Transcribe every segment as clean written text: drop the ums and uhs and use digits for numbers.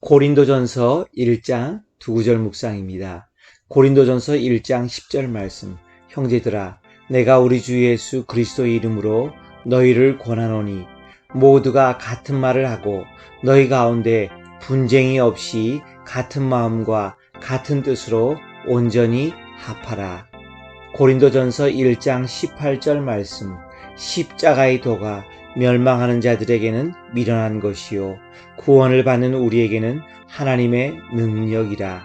고린도전서 1장 두 구절 묵상입니다. 고린도전서 1장 10절 말씀. 형제들아, 내가 우리 주 예수 그리스도의 이름으로 너희를 권하노니 모두가 같은 말을 하고 너희 가운데 분쟁이 없이 같은 마음과 같은 뜻으로 온전히 합하라. 고린도전서 1장 18절 말씀. 십자가의 도가 멸망하는 자들에게는 미련한 것이요 구원을 받는 우리에게는 하나님의 능력이라.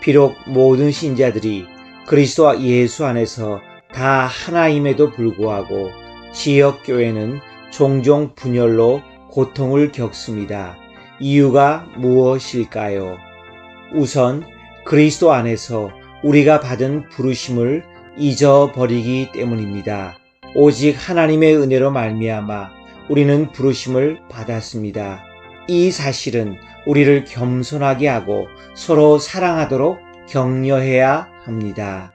비록 모든 신자들이 그리스도 예수 안에서 다 하나임에도 불구하고 지역교회는 종종 분열로 고통을 겪습니다. 이유가 무엇일까요? 우선 그리스도 안에서 우리가 받은 부르심을 잊어버리기 때문입니다. 오직 하나님의 은혜로 말미암아 우리는 부르심을 받았습니다. 이 사실은 우리를 겸손하게 하고 서로 사랑하도록 격려해야 합니다.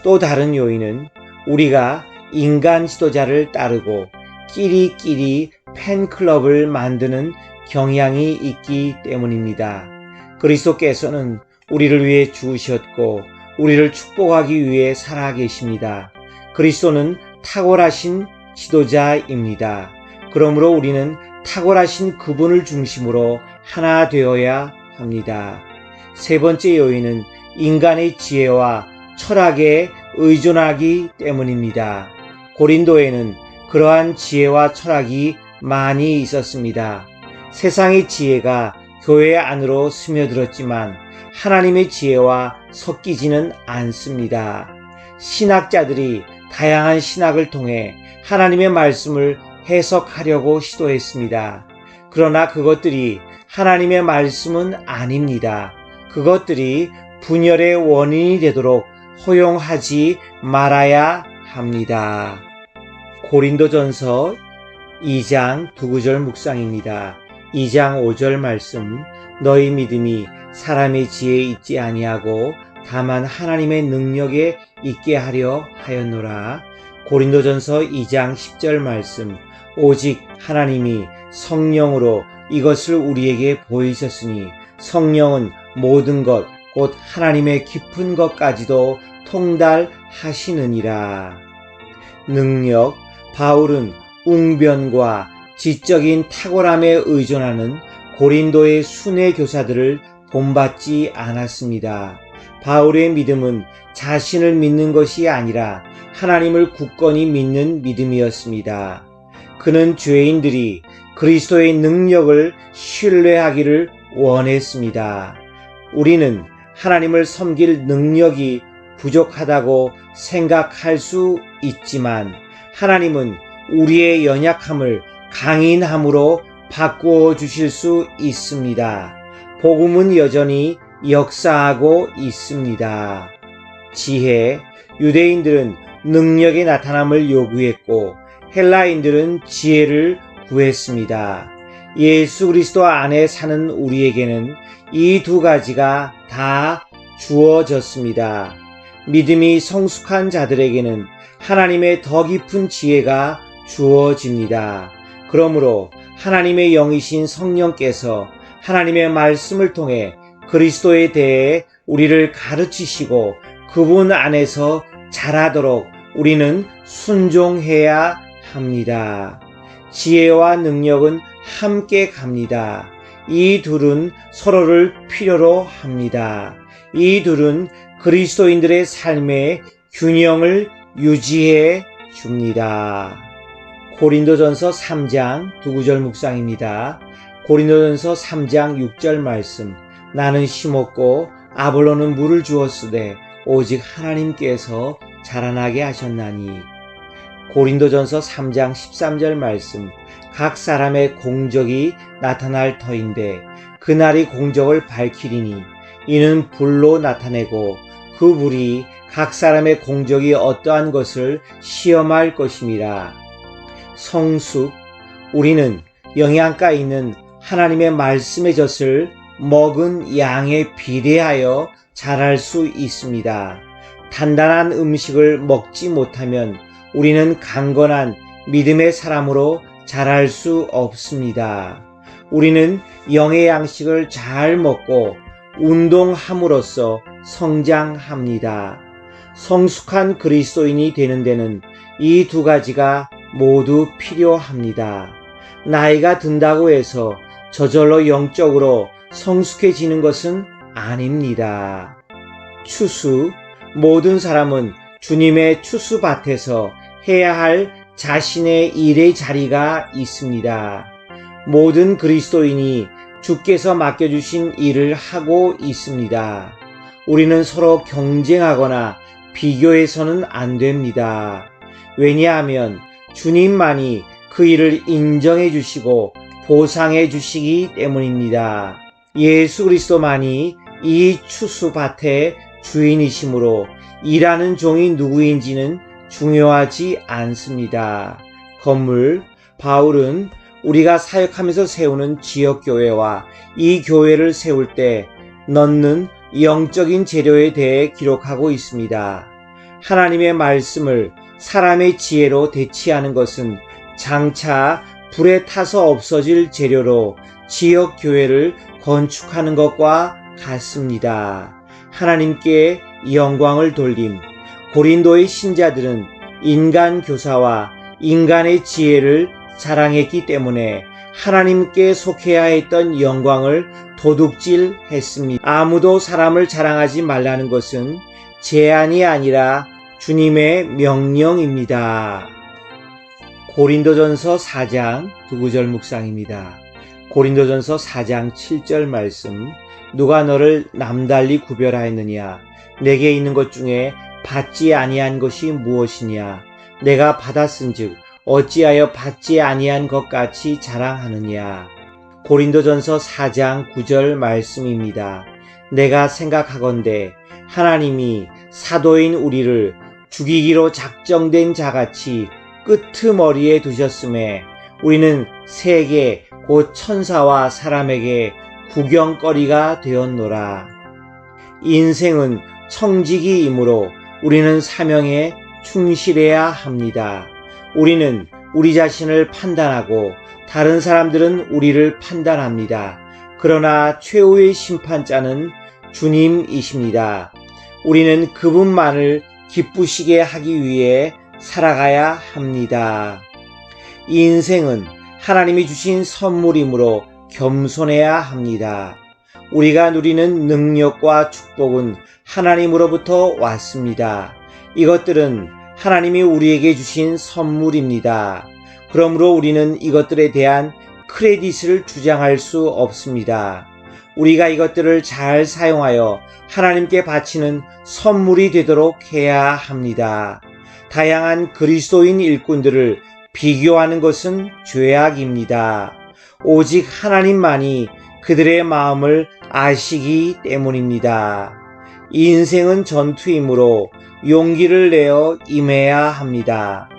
또 다른 요인은 우리가 인간 지도자를 따르고 끼리끼리 팬클럽을 만드는 경향이 있기 때문입니다. 그리스도께서는 우리를 위해 죽으셨고 우리를 축복하기 위해 살아계십니다. 그리스도는 탁월하신 지도자입니다. 그러므로 우리는 탁월하신 그분을 중심으로 하나 되어야 합니다. 세 번째 요인은 인간의 지혜와 철학에 의존하기 때문입니다. 고린도에는 그러한 지혜와 철학이 많이 있었습니다. 세상의 지혜가 교회 안으로 스며들었지만 하나님의 지혜와 섞이지는 않습니다. 신학자들이 다양한 신학을 통해 하나님의 말씀을 해석하려고 시도했습니다. 그러나 그것들이 하나님의 말씀은 아닙니다. 그것들이 분열의 원인이 되도록 허용하지 말아야 합니다. 고린도전서 2장 두 구절 묵상입니다. 2장 5절 말씀. 너희 믿음이 사람의 지혜에 있지 아니하고 다만 하나님의 능력에 있게 하려 하였노라. 고린도전서 2장 10절 말씀. 오직 하나님이 성령으로 이것을 우리에게 보이셨으니 성령은 모든 것 곧 하나님의 깊은 것까지도 통달하시느니라. 능력. 바울은 웅변과 지적인 탁월함에 의존하는 고린도의 순회 교사들을 본받지 않았습니다. 바울의 믿음은 자신을 믿는 것이 아니라 하나님을 굳건히 믿는 믿음이었습니다. 그는 죄인들이 그리스도의 능력을 신뢰하기를 원했습니다. 우리는 하나님을 섬길 능력이 부족하다고 생각할 수 있지만 하나님은 우리의 연약함을 강인함으로 바꾸어 주실 수 있습니다. 복음은 여전히 역사하고 있습니다. 지혜. 유대인들은 능력의 나타남을 요구했고 헬라인들은 지혜를 구했습니다. 예수 그리스도 안에 사는 우리에게는 이 두 가지가 다 주어졌습니다. 믿음이 성숙한 자들에게는 하나님의 더 깊은 지혜가 주어집니다. 그러므로 하나님의 영이신 성령께서 하나님의 말씀을 통해 그리스도에 대해 우리를 가르치시고 그분 안에서 자라도록 우리는 순종해야 합니다. 지혜와 능력은 함께 갑니다. 이 둘은 서로를 필요로 합니다. 이 둘은 그리스도인들의 삶의 균형을 유지해 줍니다. 고린도전서 3장 두 구절 묵상입니다. 고린도전서 3장 6절 말씀. 나는 심었고 아볼로는 물을 주었으되 오직 하나님께서 자라나게 하셨나니. 고린도전서 3장 13절 말씀. 각 사람의 공적이 나타날 터인데 그날이 공적을 밝히리니 이는 불로 나타내고 그 불이 각 사람의 공적이 어떠한 것을 시험할 것임이라. 성숙. 우리는 영양가 있는 하나님의 말씀의 젖을 먹은 양에 비례하여 자랄 수 있습니다. 단단한 음식을 먹지 못하면 우리는 강건한 믿음의 사람으로 자랄 수 없습니다. 우리는 영의 양식을 잘 먹고 운동함으로써 성장합니다. 성숙한 그리스도인이 되는 데는 이 두 가지가 모두 필요합니다. 나이가 든다고 해서 저절로 영적으로 성숙해지는 것은 아닙니다. 추수, 모든 사람은 주님의 추수밭에서 해야 할 자신의 일의 자리가 있습니다. 모든 그리스도인이 주께서 맡겨주신 일을 하고 있습니다. 우리는 서로 경쟁하거나 비교해서는 안 됩니다. 왜냐하면 주님만이 그 일을 인정해 주시고 보상해 주시기 때문입니다. 예수 그리스도만이 이 추수밭의 주인이시므로 일하는 종이 누구인지는 중요하지 않습니다. 건물, 바울은 우리가 사역하면서 세우는 지역교회와 이 교회를 세울 때 넣는 영적인 재료에 대해 기록하고 있습니다. 하나님의 말씀을 사람의 지혜로 대치하는 것은 장차 불에 타서 없어질 재료로 지역교회를 건축하는 것과 같습니다. 하나님께 영광을 돌림. 고린도의 신자들은 인간 교사와 인간의 지혜를 자랑했기 때문에 하나님께 속해야 했던 영광을 도둑질했습니다. 아무도 사람을 자랑하지 말라는 것은 제안이 아니라 주님의 명령입니다. 고린도전서 4장 9절 묵상입니다. 고린도전서 4장 7절 말씀. 누가 너를 남달리 구별하였느냐? 내게 있는 것 중에 받지 아니한 것이 무엇이냐? 내가 받았은즉 어찌하여 받지 아니한 것 같이 자랑하느냐? 고린도전서 4장 9절 말씀입니다. 내가 생각하건대 하나님이 사도인 우리를 죽이기로 작정된 자같이 끄트머리에 두셨음에 우리는 세계 곧 천사와 사람에게 구경거리가 되었노라. 인생은 청지기이므로 우리는 사명에 충실해야 합니다. 우리는 우리 자신을 판단하고 다른 사람들은 우리를 판단합니다. 그러나 최후의 심판자는 주님이십니다. 우리는 그분만을 기쁘시게 하기 위해 살아가야 합니다. 인생은 하나님이 주신 선물이므로 겸손해야 합니다. 우리가 누리는 능력과 축복은 하나님으로부터 왔습니다. 이것들은 하나님이 우리에게 주신 선물입니다. 그러므로 우리는 이것들에 대한 크레딧을 주장할 수 없습니다. 우리가 이것들을 잘 사용하여 하나님께 바치는 선물이 되도록 해야 합니다. 다양한 그리스도인 일꾼들을 비교하는 것은 죄악입니다. 오직 하나님만이 그들의 마음을 아시기 때문입니다. 인생은 전투이므로 용기를 내어 임해야 합니다.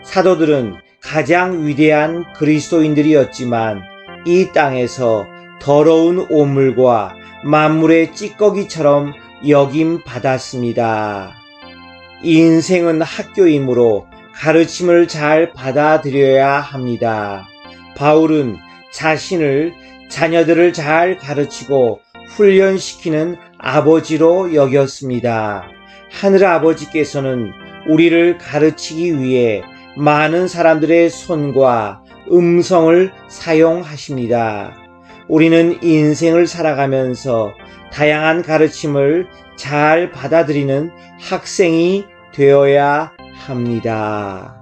사도들은 가장 위대한 그리스도인들이었지만 이 땅에서 더러운 오물과 만물의 찌꺼기처럼 여김 받았습니다. 인생은 학교이므로 가르침을 잘 받아들여야 합니다. 바울은 자신을 자녀들을 잘 가르치고 훈련시키는 아버지로 여겼습니다. 하늘 아버지께서는 우리를 가르치기 위해 많은 사람들의 손과 음성을 사용하십니다. 우리는 인생을 살아가면서 다양한 가르침을 잘 받아들이는 학생이 되어야 합니다.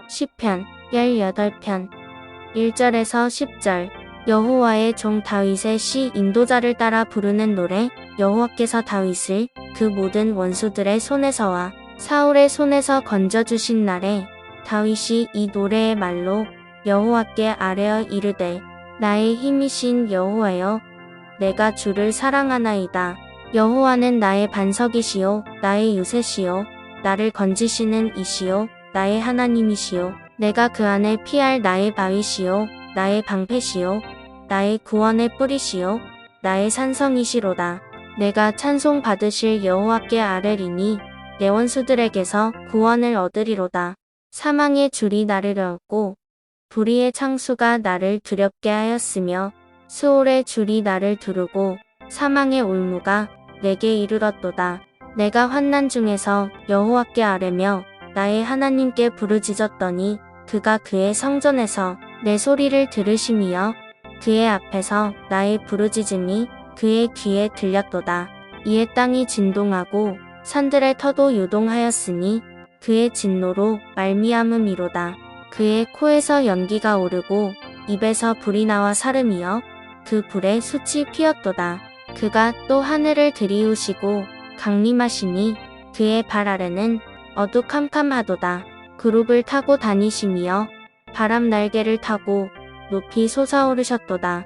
시편 18편 1절에서 10절. 여호와의 종 다윗의 시 인도자를 따라 부르는 노래. 여호와께서 다윗을 그 모든 원수들의 손에서와 사울의 손에서 건져주신 날에 다윗이 이 노래의 말로 여호와께 아뢰어 이르되 나의 힘이신 여호와여 내가 주를 사랑하나이다. 여호와는 나의 반석이시요 나의 요새시요 나를 건지시는 이시요 나의 하나님이시요 내가 그 안에 피할 나의 바위시요 나의 방패시요 나의 구원의 뿌리시요 나의 산성이시로다. 내가 찬송 받으실 여호와께 아뢰리니 내 원수들에게서 구원을 얻으리로다. 사망의 줄이 나를 얻고 불의의 창수가 나를 두렵게 하였으며 수올의 줄이 나를 두르고 사망의 올무가 내게 이르렀도다. 내가 환난 중에서 여호와께 아뢰며 나의 하나님께 부르짖었더니 그가 그의 성전에서 내 소리를 들으심이여 그의 앞에서 나의 부르짖음이 그의 귀에 들렸도다. 이에 땅이 진동하고 산들의 터도 요동하였으니 그의 진노로 말미암음이로다. 그의 코에서 연기가 오르고 입에서 불이 나와 사름이여 그 불에 숯이 피었도다. 그가 또 하늘을 들이우시고 강림하시니 그의 발 아래는 어두캄캄하도다. 그룹을 타고 다니시며 바람 날개를 타고 높이 솟아오르셨도다.